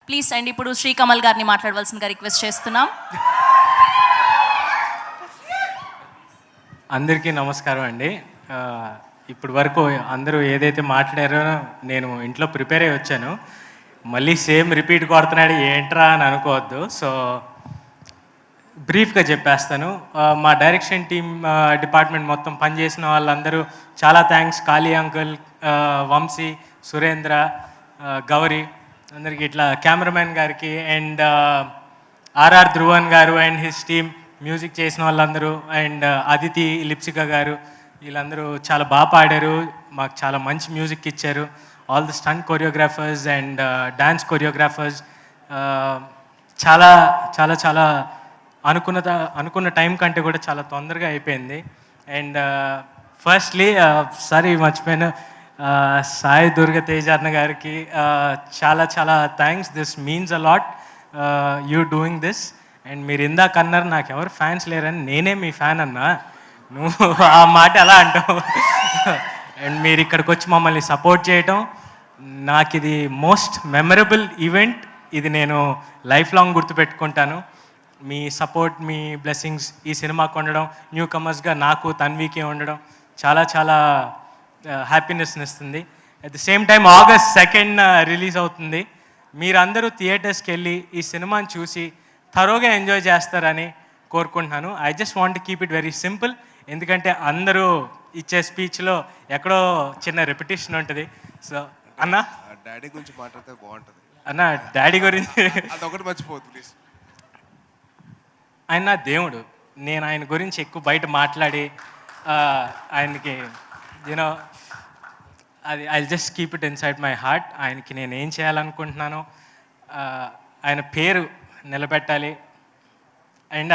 Please అండి, ఇప్పుడు శ్రీకమల్ గారిని మాట్లాడవలసిందిగా రిక్వెస్ట్ చేస్తున్నాం. అందరికీ నమస్కారం అండి. ఇప్పటి వరకు అందరూ ఏదైతే మాట్లాడారో నేను ఇంట్లో ప్రిపేర్ అయ్యి వచ్చాను. మళ్ళీ సేమ్ రిపీట్ కొడుతున్నాడు ఏంట్రా అని అనుకోవద్దు. సో బ్రీఫ్గా చెప్పేస్తాను. మా డైరెక్షన్ టీమ్ డిపార్ట్మెంట్ మొత్తం పనిచేసిన వాళ్ళందరూ చాలా థ్యాంక్స్. కాళీ అంకుల్, వంశీ, సురేంద్ర, గౌరీ అందరికీ, ఇట్లా కెమెరామెన్ గారికి అండ్ ఆర్ఆర్ ధ్రువన్ గారు అండ్ హిస్ టీమ్, మ్యూజిక్ చేసిన వాళ్ళందరూ అండ్ అదితి, లిప్సిక గారు, వీళ్ళందరూ చాలా బాగా పాడారు. మాకు చాలా మంచి మ్యూజిక్ ఇచ్చారు. All the stunt choreographers and dance choreographers చాలా చాలా చాలా అనుకున్న టైం కంటే కూడా చాలా తొందరగా అయిపోయింది. అండ్ ఫస్ట్లీ సారీ మర్చిపోయాను, సాయి దుర్గ తేజ అన్న గారికి చాలా చాలా thanks. This means a lot you doing this. And మీరు ఇందాక అన్నారు నాకు ఎవరు ఫ్యాన్స్ లేరని. నేనే మీ ఫ్యాన్ అన్నా, నువ్వు ఆ మాట ఎలా అంటావు? అండ్ మీరు ఇక్కడికి వచ్చి మమ్మల్ని సపోర్ట్ చేయటం, నాకు ఇది మోస్ట్ మెమరబుల్ ఈవెంట్. ఇది నేను లైఫ్ లాంగ్ గుర్తుపెట్టుకుంటాను. మీ సపోర్ట్, మీ బ్లెస్సింగ్స్ ఈ సినిమాకు ఉండడం, న్యూ కమర్స్గా నాకు, తన్వికి ఉండడం చాలా చాలా హ్యాపీనెస్ని ఇస్తుంది. At the same time August 2 release అవుతుంది. మీరందరూ థియేటర్స్కి వెళ్ళి ఈ సినిమాని చూసి థరోగా ఎంజాయ్ చేస్తారని కోరుకుంటున్నాను. I just want to keep it very simple. ఎందుకంటే అందరూ ఇచ్చే స్పీచ్లో ఎక్కడో చిన్న రెపిటేషన్ ఉంటుంది. సో అన్న, డాడీ గురించి మాట్లాడితే బాగుంటుంది అన్న. డాడీ గురించి అదొకటి మర్చిపోవద్దు ప్లీజ్. ఆయన నా దేవుడు. నేను ఆయన గురించి ఎక్కువ బయట మాట్లాడి ఆయనకి యూనో అది I just keep it inside my heart. ఆయనకి నేను ఏం చేయాలనుకుంటున్నానో ఆయన పేరు నిలబెట్టాలి. And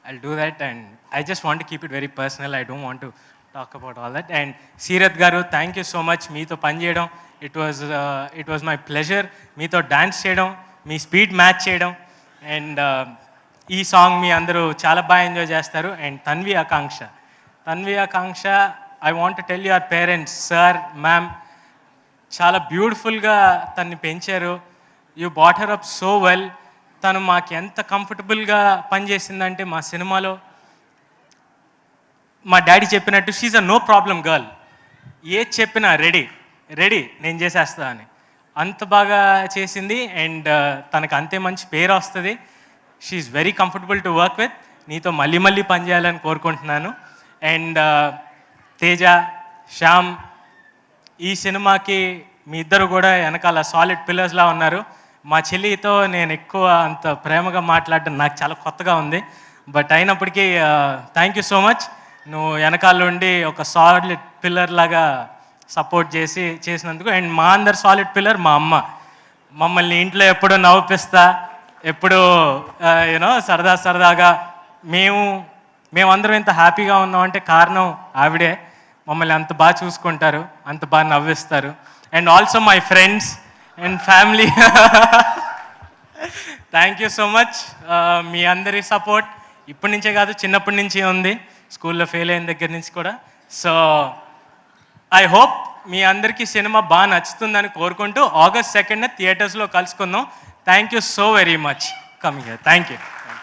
I'll do that, and I just want to keep it very personal. I don't want to talk about all that. And Seerath garu, thank you so much. మీతో పని చేయడం, it was my pleasure. మీతో dance చేయడం, మీ speed match చేయడం, and ఈ song మీ అందరూ చాలా బాగా ఎంజాయ్ చేస్తారు. And Tanvi Akanksha, I want to tell your parents, sir, ma'am, చాలా బ్యూటిఫుల్గా తన్ని పెంచారు. You brought her up so well. తను మాకు ఎంత కంఫర్టబుల్గా పనిచేసిందంటే మా సినిమాలో మా డాడీ చెప్పినట్టు she's a no problem girl. ఏది చెప్పినా రెడీ నేను చేసేస్తా అని అంత బాగా చేసింది. అండ్ తనకు అంతే మంచి పేరు వస్తుంది. She's very comfortable to work with. నీతో మళ్ళీ పనిచేయాలని కోరుకుంటున్నాను. అండ్ తేజ, శ్యామ్, ఈ సినిమాకి మీ ఇద్దరు కూడా వెనకాల సాలిడ్ పిల్లర్స్లా ఉన్నారు. మా చెల్లితో నేను ఎక్కువ అంత ప్రేమగా మాట్లాడడం నాకు చాలా కొత్తగా ఉంది. బట్ అయినప్పటికీ థ్యాంక్ యూ సో మచ్. నువ్వు వెనకాల ఉండి ఒక సాలిడ్ పిల్లర్ లాగా సపోర్ట్ చేసినందుకు. అండ్ మా అందరు సాలిడ్ పిల్లర్ మా అమ్మ. మమ్మల్ని ఇంట్లో ఎప్పుడూ నవ్విస్తా, ఎప్పుడు యూనో సరదాగా మేమందరం ఇంత హ్యాపీగా ఉన్నామంటే కారణం ఆవిడే. మమ్మల్ని అంత బాగా చూసుకుంటారు, అంత బాగా నవ్విస్తారు. And also my friends and family, thank you so much. మీ అందరి సపోర్ట్ ఇప్పటి నుంచే కాదు, చిన్నప్పటి నుంచి ఉంది, స్కూల్లో ఫెయిల్ అయిన దగ్గర నుంచి కూడా. సో ఐ హోప్ మీ అందరికీ సినిమా బాగా నచ్చుతుందని కోరుకుంటూ August 2 థియేటర్స్లో కలుసుకుందాం. Thank you so very much coming here.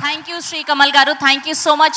Thank you Sri Kamal గారు. Thank you so much.